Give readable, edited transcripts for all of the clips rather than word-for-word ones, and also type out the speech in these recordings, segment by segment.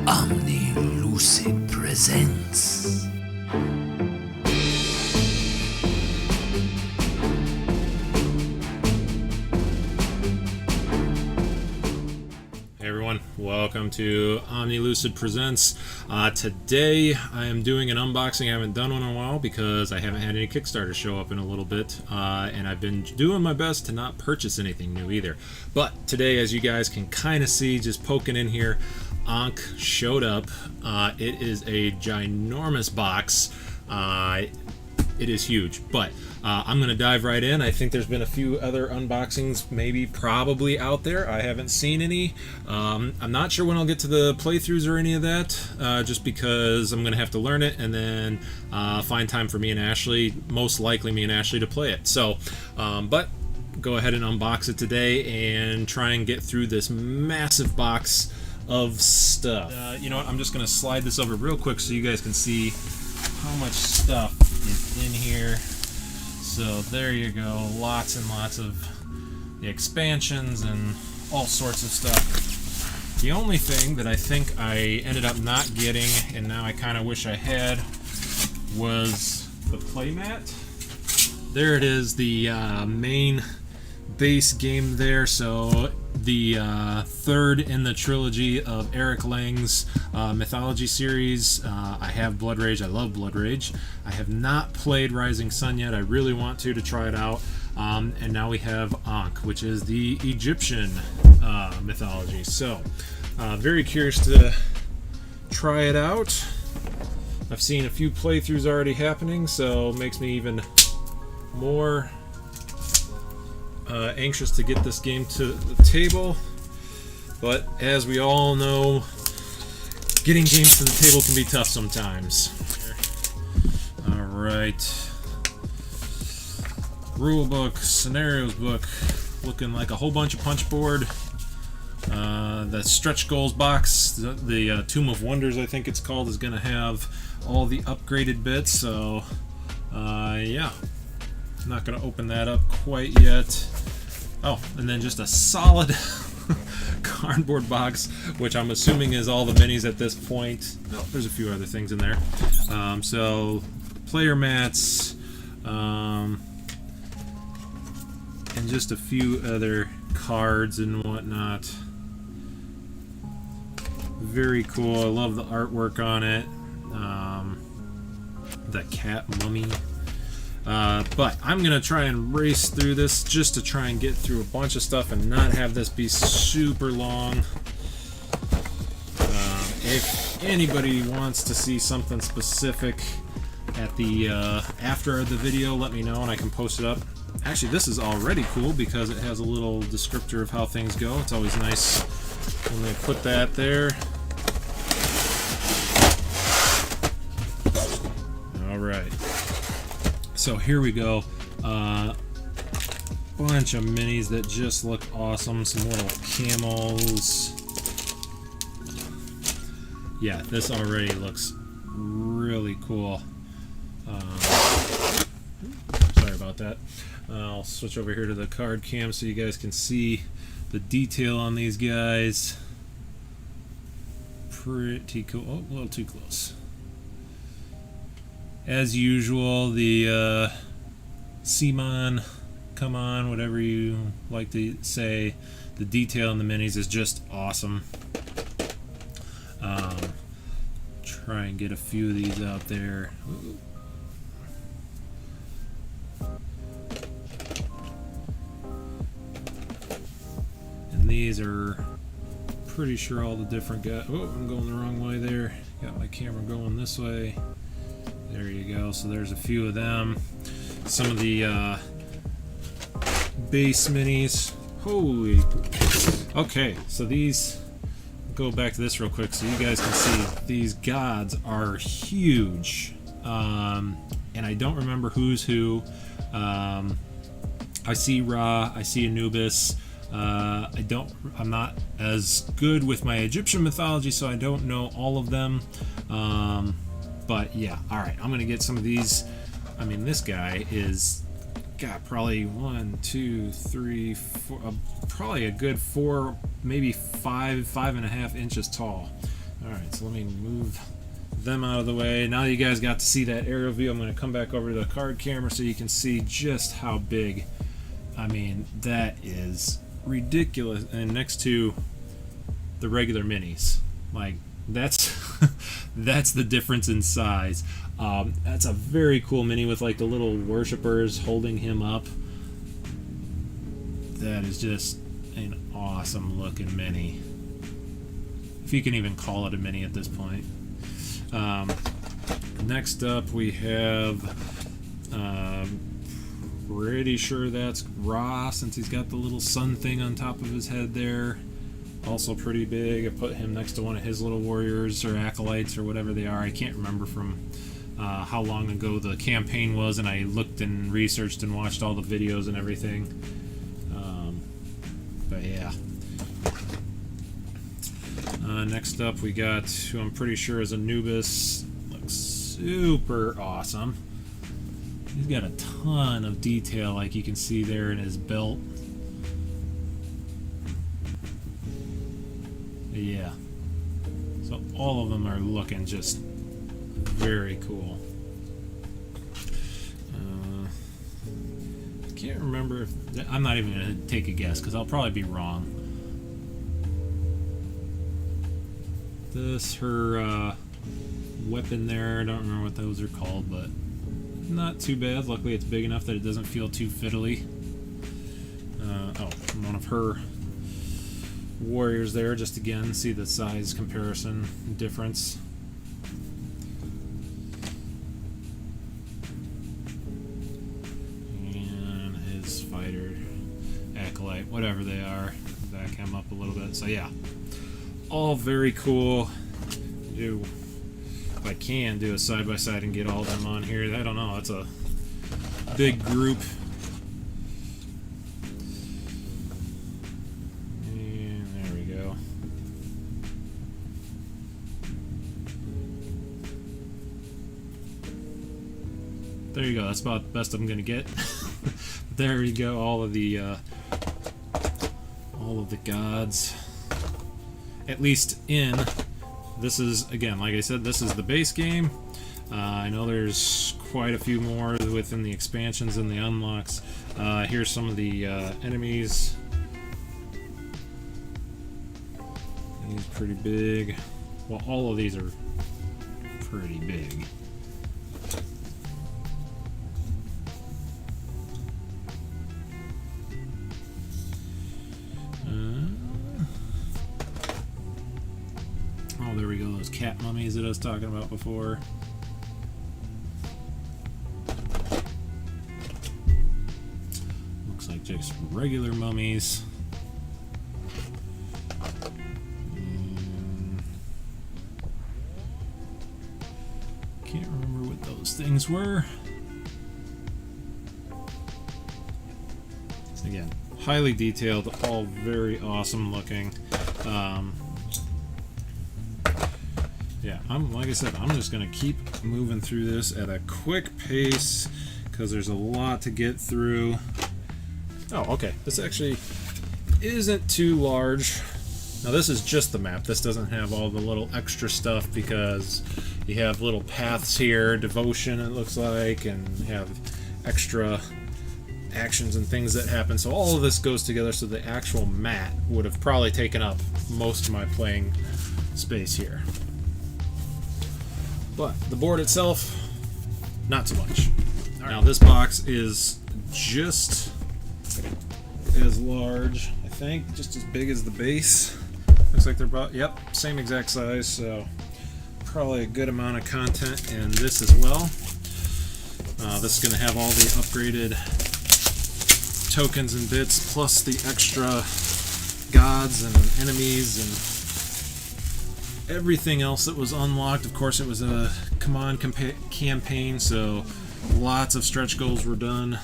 Omni Lucid presents. Hey everyone, welcome to Omni Lucid Presents. Today I am doing an unboxing. I haven't done one in a while because I haven't had any Kickstarter show up in a little bit, and I've been doing my best to not purchase anything new either. But today, as you guys can kind of see, just poking in here, Ankh showed up. It is a ginormous box. It is huge, but I'm going to dive right in. I think there's been a few other unboxings, probably out there. I haven't seen any. I'm not sure when I'll get to the playthroughs or any of that, just because I'm going to have to learn it and then find time for me and Ashley, most likely me and Ashley, to play it. So, but go ahead and unbox it today and try and get through this massive box of stuff. You know what? I'm just going to slide this over real quick so you guys can see how much stuff is in here. So there you go, lots and lots of the expansions and all sorts of stuff. The only thing that I think I ended up not getting, and now I kind of wish I had, was the playmat. There it is, the main base game there. So the third in the trilogy of Eric Lang's mythology series. I have Blood Rage. I love Blood Rage. I have not played Rising Sun yet. I really want to try it out. And now we have Ankh, which is the Egyptian mythology. So very curious to try it out. I've seen a few playthroughs already happening, so it makes me even more anxious to get this game to the table. But as we all know, getting games to the table can be tough sometimes. Alright. Rule book, scenarios book, looking like a whole bunch of punch board. The stretch goals box, the Tomb of Wonders I think it's called, is going to have all the upgraded bits, so yeah. Not going to open that up quite yet. Oh, and then just a solid cardboard box, which I'm assuming is all the minis at this point. Oh, there's a few other things in there. So, player mats, and just a few other cards and whatnot. Very cool. I love the artwork on it. The cat mummy. But I'm going to try and race through this just to try and get through a bunch of stuff and not have this be super long. If anybody wants to see something specific at the after the video, let me know and I can post it up. Actually, this is already cool because it has a little descriptor of how things go. It's always nice when they put that there. Alright. So here we go, bunch of minis that just look awesome, some little camels. Yeah, this already looks really cool. Sorry about that. I'll switch over here to the card cam so you guys can see the detail on these guys. Pretty cool. Oh, a little too close. As usual, the Simon, come on, whatever you like to say, the detail in the minis is just awesome. Try and get a few of these out there. Ooh. And these are pretty sure all the different guys. Oh, I'm going the wrong way there. Got my camera going this way. There you go. So there's a few of them. Some of the base minis. Holy. Okay, so these. Go back to this real quick so you guys can see these gods are huge. And I don't remember who's who. I see Ra. I see Anubis. I'm not as good with my Egyptian mythology, so I don't know all of them. But yeah, alright, I'm gonna get some of these. I mean, this guy is got probably 1, 2, 3, 4, probably a good 4, maybe 5.5 inches tall. Alright, so let me move them out of the way. Now you guys got to see that aerial view, I'm going to come back over to the card camera so you can see just how big. I mean, that is ridiculous. And next to the regular minis, like, that's that's the difference in size. That's a very cool mini with like the little worshippers holding him up. That is just an awesome looking mini, if you can even call it a mini at this point. Next up we have, pretty sure that's Ra, since he's got the little sun thing on top of his head there. Also pretty big. I put him next to one of his little warriors or acolytes or whatever they are. I can't remember from how long ago the campaign was, and I looked and researched and watched all the videos and everything. But yeah. Next up we got who I'm pretty sure is Anubis. Looks super awesome. He's got a ton of detail, like you can see there in his belt. Yeah. So all of them are looking just very cool. I can't remember if... I'm not even going to take a guess because I'll probably be wrong. This, her weapon there, I don't remember what those are called, but not too bad. Luckily it's big enough that it doesn't feel too fiddly. Oh, one of her warriors there, just again, see the size comparison difference. And his fighter, acolyte, whatever they are, back him up a little bit. So yeah, all very cool. If I can do a side-by-side and get all of them on here, I don't know, that's a big group. There you go. That's about the best I'm gonna get. There you go. All of the gods. At least in this is, again, like I said, this is the base game. I know there's quite a few more within the expansions and the unlocks. Here's some of the enemies. He's pretty big. Well, all of these are pretty big. Oh, there we go, those cat mummies that I was talking about before. Looks like just regular mummies. Can't remember what those things were. Again, highly detailed, all very awesome looking. Yeah, like I said, I'm just gonna keep moving through this at a quick pace because there's a lot to get through. Oh, okay. This actually isn't too large. Now this is just the map. This doesn't have all the little extra stuff because you have little paths here, devotion it looks like, and you have extra actions and things that happen. So all of this goes together, so the actual map would have probably taken up most of my playing space here. But the board itself, not too much. Right. Now this box is just as large, I think, just as big as the base. Looks like they're about, yep, same exact size, so probably a good amount of content in this as well. This is going to have all the upgraded tokens and bits, plus the extra gods and enemies and everything else that was unlocked. Of course, it was a command campaign, so lots of stretch goals were done.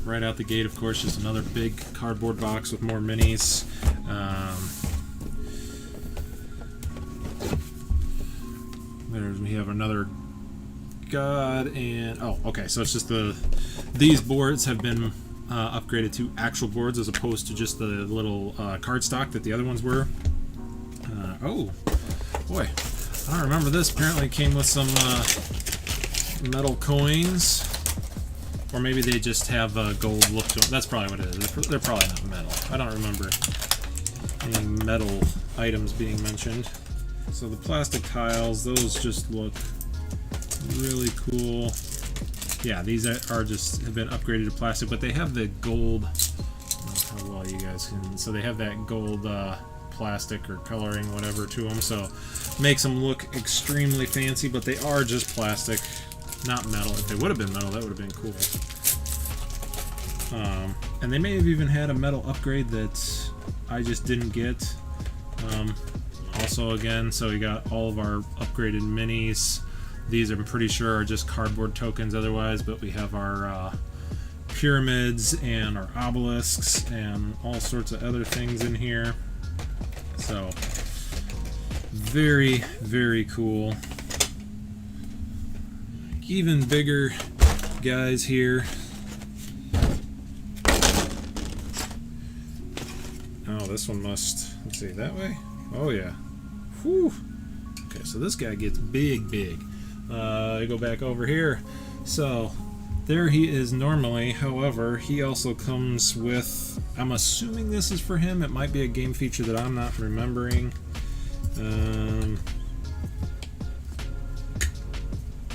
Right out the gate, of course, just another big cardboard box with more minis. We have another god, and oh, okay, so it's just these boards have been upgraded to actual boards as opposed to just the little cardstock that the other ones were. Oh, boy. I don't remember this. Apparently it came with some metal coins. Or maybe they just have a gold look to them. That's probably what it is. They're probably not metal. I don't remember any metal items being mentioned. So the plastic tiles, those just look really cool. Yeah, these are just have been upgraded to plastic, but they have the gold. I don't know how well you guys can. So they have that gold plastic or coloring, whatever, to them. So makes them look extremely fancy, but they are just plastic, not metal. If they would have been metal, that would have been cool. And they may have even had a metal upgrade that I just didn't get. Also, again, so we got all of our upgraded minis. These I'm pretty sure are just cardboard tokens otherwise, but we have our pyramids and our obelisks and all sorts of other things in here. So, very, very cool. Even bigger guys here. Oh, this one must, let's see, that way? Oh yeah. Whew. Okay, so this guy gets big, big. I go back over here. So, there he is normally. However, he also comes with, I'm assuming this is for him. It might be a game feature that I'm not remembering.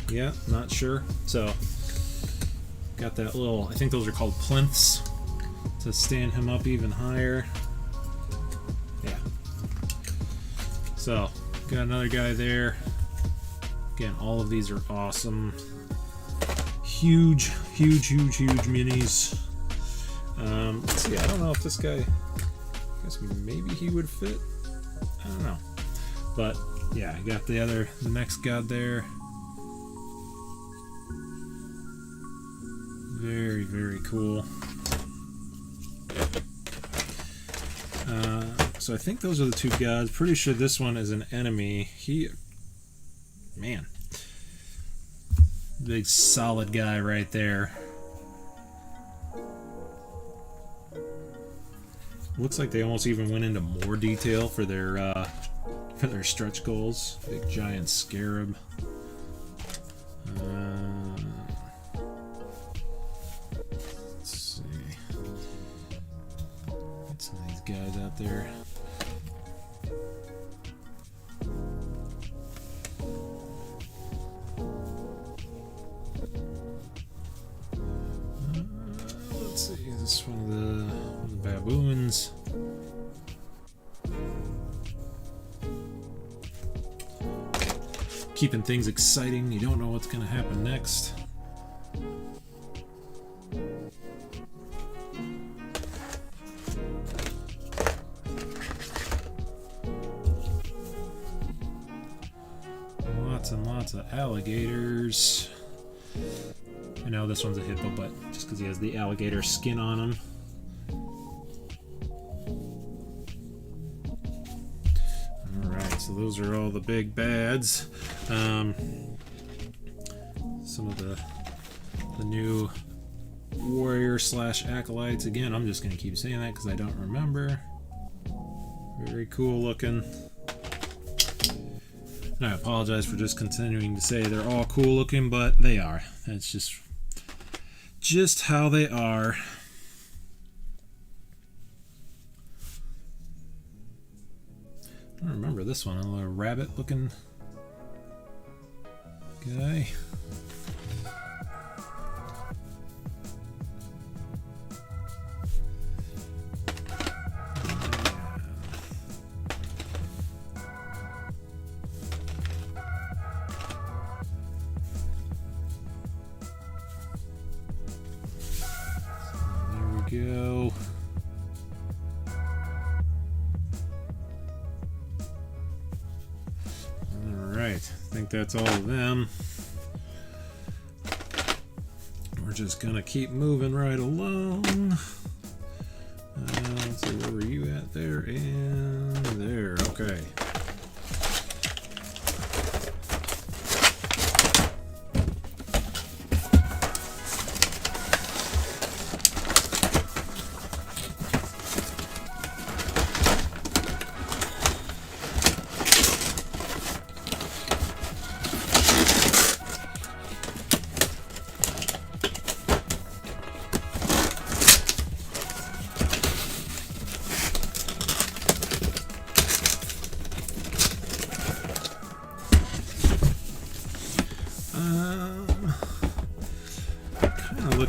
Yeah, not sure. So, got that little, I think those are called plinths to stand him up even higher. Yeah. So, got another guy there. Again, all of these are awesome. Huge, huge, huge, huge minis. Let's see, I don't know if this guy, I guess maybe he would fit. I don't know. But, yeah, I got the next god there. Very, very cool. So I think those are the two gods. Pretty sure this one is an enemy. Man. Big solid guy right there. Looks like they almost even went into more detail for their stretch goals. Big giant scarab. Let's see. Get some of these guys out there. Let's see. This is one of the baboons. Keeping things exciting. You don't know what's going to happen next. Lots and lots of alligators. I know this one's a hippo, but just because he has the alligator skin on him. Alright, so those are all the big bads. Some of the new warrior / acolytes. Again, I'm just going to keep saying that because I don't remember. Very cool looking. And I apologize for just continuing to say they're all cool looking, but they are. That's just how they are. I don't remember this one. A little rabbit looking guy. Go. Alright, I think that's all of them. We're just gonna keep moving right along. Let's see, where were you at there? And there, okay.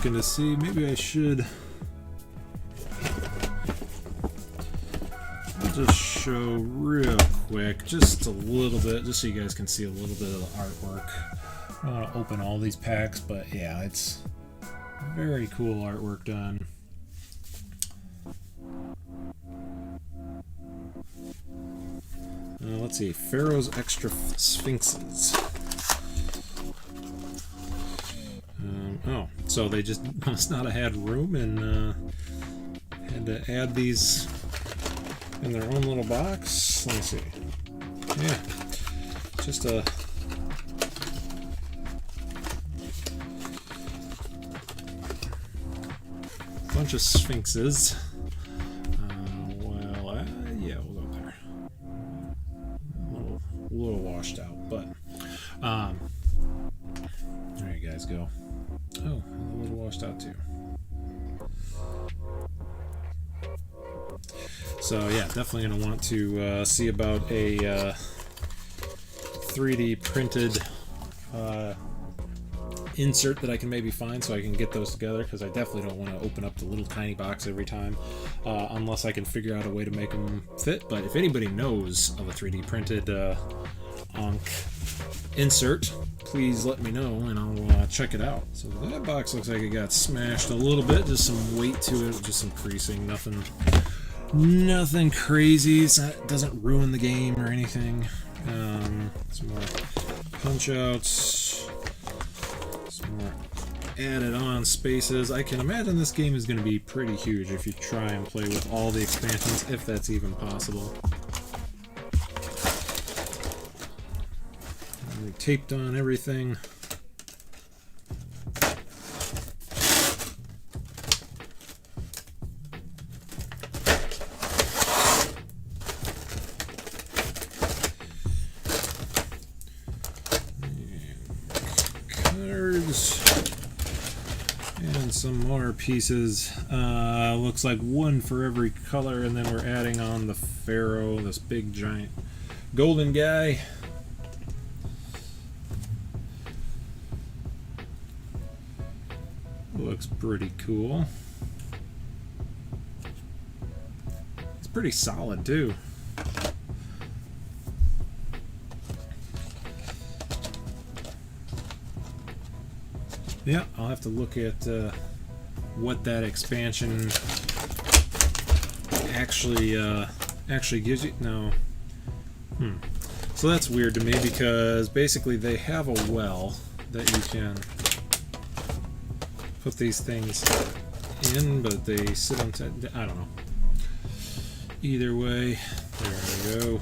looking to see, maybe I should just show real quick, just a little bit, just so you guys can see a little bit of the artwork. I don't want to open all these packs, but yeah, it's very cool artwork done. Let's see, Pharaoh's Extra Sphinxes. Oh, so they just must not have had room and had to add these in their own little box. Let me see. Yeah, just a bunch of sphinxes. Yeah, we'll go there. A little washed out, but there you guys go. Oh, a little washed out too. So yeah, definitely going to want to see about a 3D printed insert that I can maybe find so I can get those together, because I definitely don't want to open up the little tiny box every time unless I can figure out a way to make them fit. But if anybody knows of a 3D printed Ankh insert, please let me know and I'll check it out. So that box looks like it got smashed a little bit, just some weight to it, just some creasing, nothing crazy. It doesn't ruin the game or anything. Some more punch outs, some more added on spaces. I can imagine this game is going to be pretty huge if you try and play with all the expansions, if that's even possible. We taped on everything. And some more pieces. Looks like one for every color, and then we're adding on the Pharaoh, this big giant golden guy. Looks pretty cool. It's pretty solid too. Yeah, I'll have to look at what that expansion actually gives you. No. So that's weird to me, because basically they have a well that you can put these things in, but they sit on I don't know. Either way, there we go.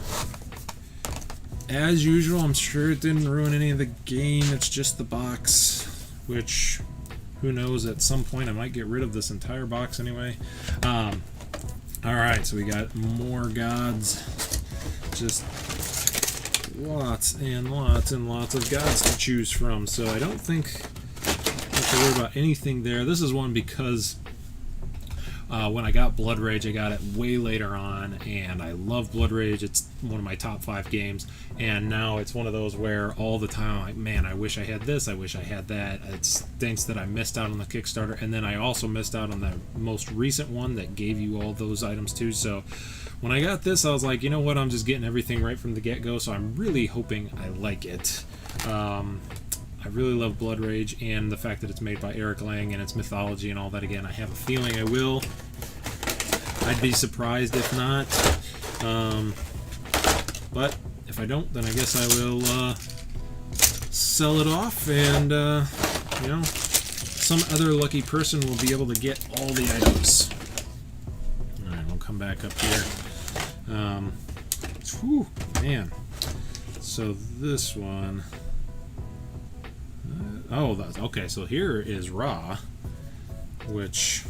As usual, I'm sure it didn't ruin any of the game. It's just the box, which, who knows, at some point I might get rid of this entire box anyway. Alright, so we got more gods. Just lots and lots and lots of gods to choose from. So I don't think I have to worry about anything there. This is one because when I got Blood Rage, I got it way later on, and I love Blood Rage. It's one of my top 5 games, and now it's one of those where all the time I'm like, man, I wish I had this, I wish I had that. It stinks that I missed out on the Kickstarter, and then I also missed out on the most recent one that gave you all those items too. So when I got this, I was like, you know what, I'm just getting everything right from the get-go, so I'm really hoping I like it. I really love Blood Rage, and the fact that it's made by Eric Lang and its mythology and all that. Again, I have a feeling I will. I'd be surprised if not. But if I don't, then I guess I will sell it off, and you know, some other lucky person will be able to get all the items. Alright, we'll come back up here. Whew, man. So this one... oh, that's okay. So here is Ra, which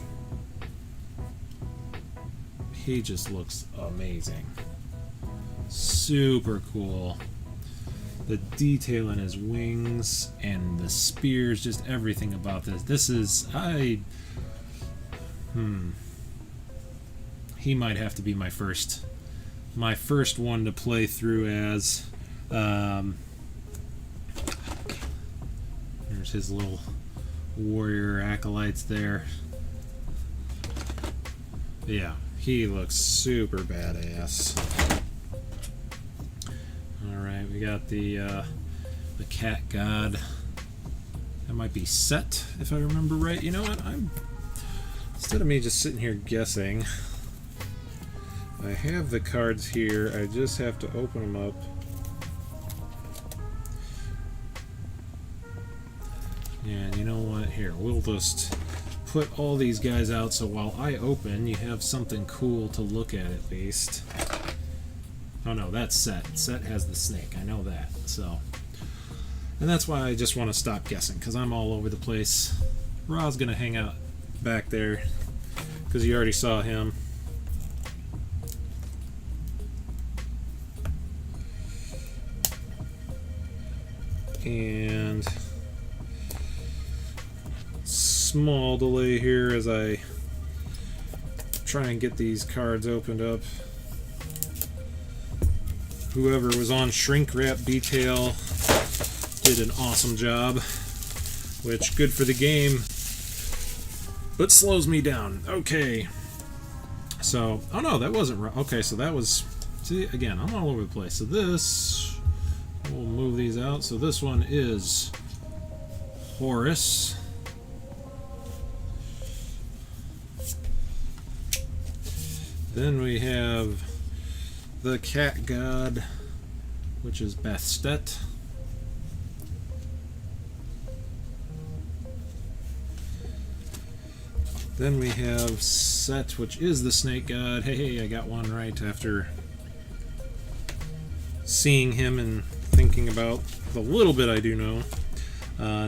he just looks amazing, super cool. The detail in his wings and the spears, just everything about this. This is he might have to be my first one to play through as. There's his little warrior acolytes there. Yeah, he looks super badass. Alright, we got the cat god. That might be Set, if I remember right. You know what? Instead of me just sitting here guessing, I have the cards here. I just have to open them up. And you know what? Here, we'll just put all these guys out so while I open, you have something cool to look at least. Oh no, that's Set. Set has the snake. I know that. So, and that's why I just want to stop guessing, because I'm all over the place. Ra's gonna hang out back there because you already saw him. And small delay here as I try and get these cards opened up. Whoever was on shrink wrap detail did an awesome job, which good for the game, but slows me down. Okay, so oh no, that wasn't right. Okay, so that was, see, again, I'm all over the place. So this, we'll move these out. So this one is Horus. Then we have the cat god, which is Bastet. Then we have Set, which is the snake god. Hey, I got one right after seeing him and thinking about the little bit I do know.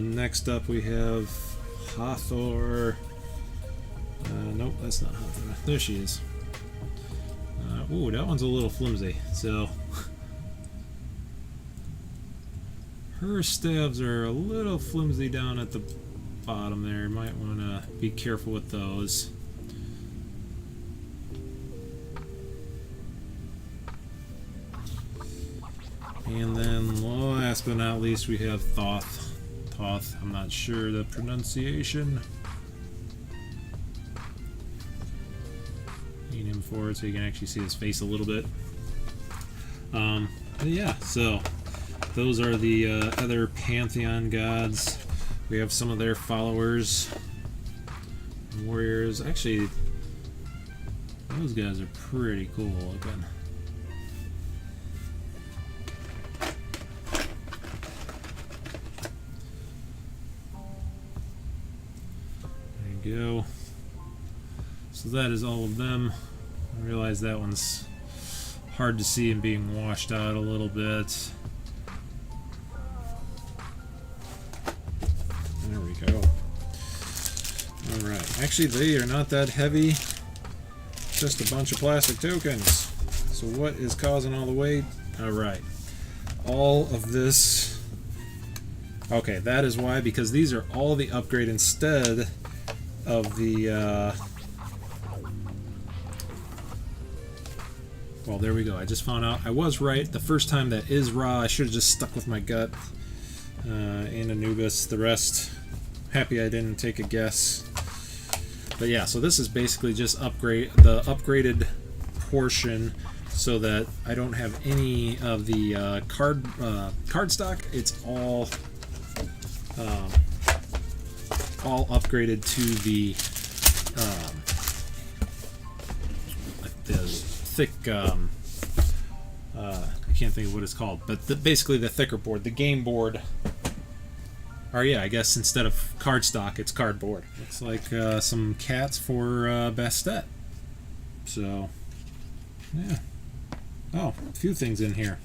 Next up we have Hathor. Nope, that's not Hathor. There she is. Ooh, that one's a little flimsy. So her stabs are a little flimsy down at the bottom there. Might want to be careful with those. And then last but not least we have Thoth. Thoth, I'm not sure the pronunciation. Him forward so you can actually see his face a little bit. Yeah, so those are the other Pantheon gods. We have some of their followers, warriors. Actually, those guys are pretty cool looking. There you go. So that is all of them. I realize that one's hard to see and being washed out a little bit. There we go. Alright, actually they are not that heavy, just a bunch of plastic tokens. So what is causing all the weight? Alright, all of this. Okay, that is why, because these are all the upgrade instead of the well, there we go. I just found out I was right the first time. That is Ra. I should have just stuck with my gut. And Anubis. The rest, happy I didn't take a guess. But yeah, so this is basically just the upgraded portion, so that I don't have any of the card stock. It's all upgraded to the thick, I can't think of what it's called, but basically the thicker board, the game board. Or yeah, I guess instead of cardstock, it's cardboard. Looks like some cats for Bastet. So, yeah. Oh, a few things in here.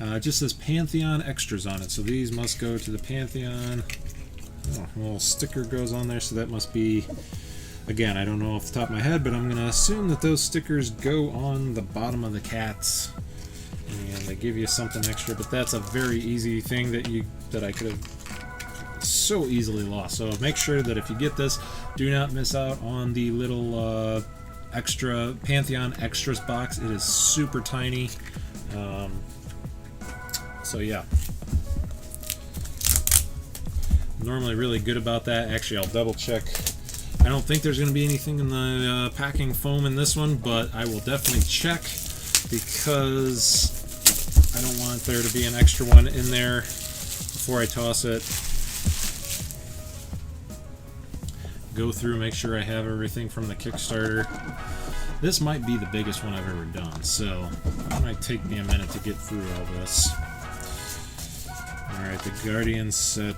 It just says Pantheon extras on it, so these must go to the Pantheon. Oh, a little sticker goes on there, so that must be, again, I don't know off the top of my head, but I'm going to assume that those stickers go on the bottom of the cats, and they give you something extra, but that's a very easy thing that I could have so easily lost. So make sure that if you get this, do not miss out on the little extra Pantheon extras box. It is super tiny. So yeah, normally really good about that. Actually, I'll double check. I don't think there's going to be anything in the packing foam in this one, but I will definitely check because I don't want there to be an extra one in there before I toss it. Go through, make sure I have everything from the Kickstarter. This might be the biggest one I've ever done, so it might take me a minute to get through all this. Alright, the Guardian set.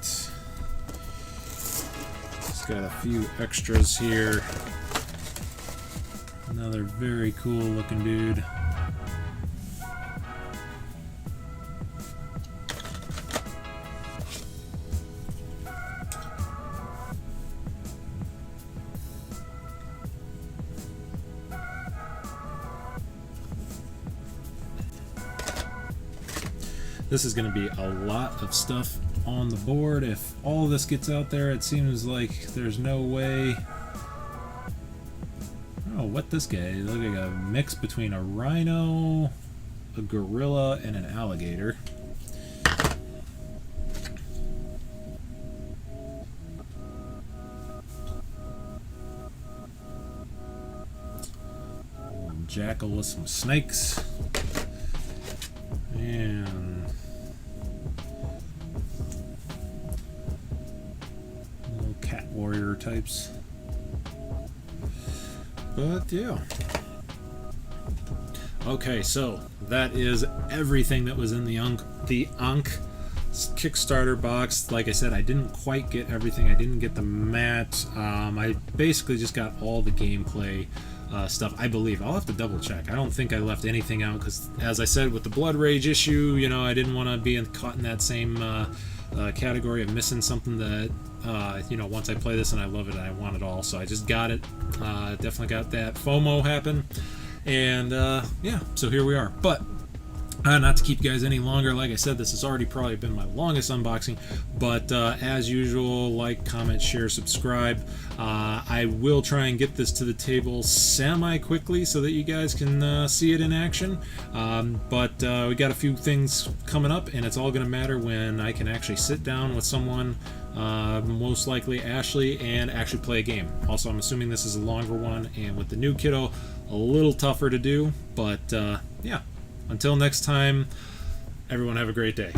It's got a few extras here. Another very cool looking dude. This is going to be a lot of stuff on the board. If all this gets out there, it seems like there's no way. Oh, what this guy? Look like a mix between a rhino, a gorilla, and an alligator. Jackal with some snakes. And little cat warrior types. But yeah. Okay, so that is everything that was in the Ankh Kickstarter box. Like I said, I didn't quite get everything. I didn't get the mat. I basically just got all the gameplay stuff, I believe. I'll have to double check. I don't think I left anything out because, as I said, with the Blood Rage issue, you know, I didn't want to be caught in that same category of missing something that, you know, once I play this and I love it, I want it all. So I just got it. Definitely got that FOMO happen. And yeah, so here we are. But not to keep you guys any longer, like I said, this has already probably been my longest unboxing, but as usual, like, comment, share, subscribe. I will try and get this to the table semi-quickly so that you guys can see it in action, but we got a few things coming up, and it's all going to matter when I can actually sit down with someone, most likely Ashley, and actually play a game. Also, I'm assuming this is a longer one, and with the new kiddo, a little tougher to do, but yeah. Until next time, everyone have a great day.